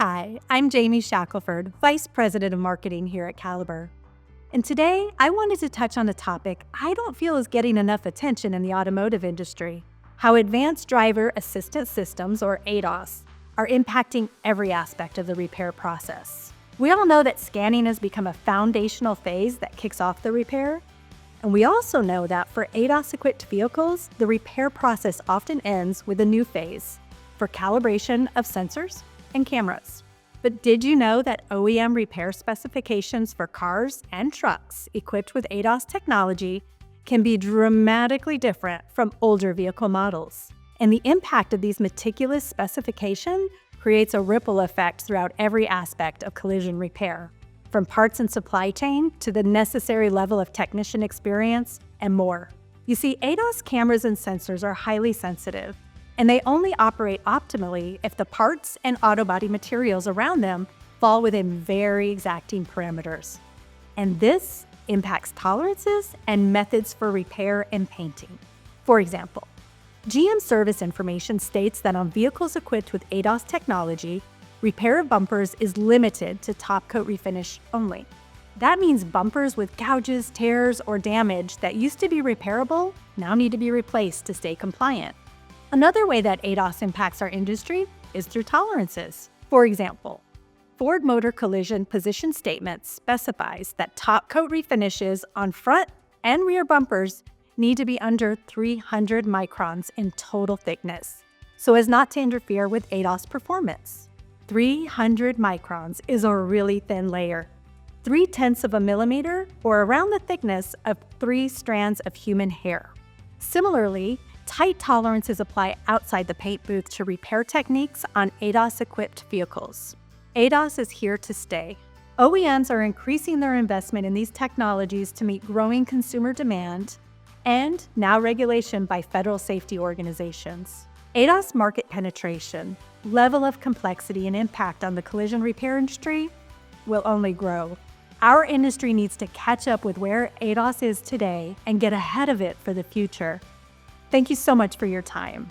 Hi, I'm Jamie Shackelford, Vice President of Marketing here at Caliber. And today, I wanted to touch on a topic I don't feel is getting enough attention in the automotive industry: how advanced driver assistance systems, or ADAS, are impacting every aspect of the repair process. We all know that scanning has become a foundational phase that kicks off the repair. And we also know that for ADAS-equipped vehicles, the repair process often ends with a new phase for calibration of sensors and cameras. But did you know that OEM repair specifications for cars and trucks equipped with ADAS technology can be dramatically different from older vehicle models? And the impact of these meticulous specifications creates a ripple effect throughout every aspect of collision repair, from parts and supply chain to the necessary level of technician experience and more. You see, ADAS cameras and sensors are highly sensitive, and they only operate optimally if the parts and auto body materials around them fall within very exacting parameters. And this impacts tolerances and methods for repair and painting. For example, GM service information states that on vehicles equipped with ADAS technology, repair of bumpers is limited to top coat refinish only. That means bumpers with gouges, tears, or damage that used to be repairable now need to be replaced to stay compliant. Another way that ADAS impacts our industry is through tolerances. For example, Ford Motor Collision Position Statement specifies that top coat refinishes on front and rear bumpers need to be under 300 microns in total thickness, so as not to interfere with ADAS performance. 300 microns is a really thin layer, 0.3 of a millimeter, or around the thickness of 3 strands of human hair. Similarly, tight tolerances apply outside the paint booth to repair techniques on ADAS-equipped vehicles. ADAS is here to stay. OEMs are increasing their investment in these technologies to meet growing consumer demand and now regulation by federal safety organizations. ADAS market penetration, level of complexity, and impact on the collision repair industry will only grow. Our industry needs to catch up with where ADAS is today and get ahead of it for the future. Thank you so much for your time.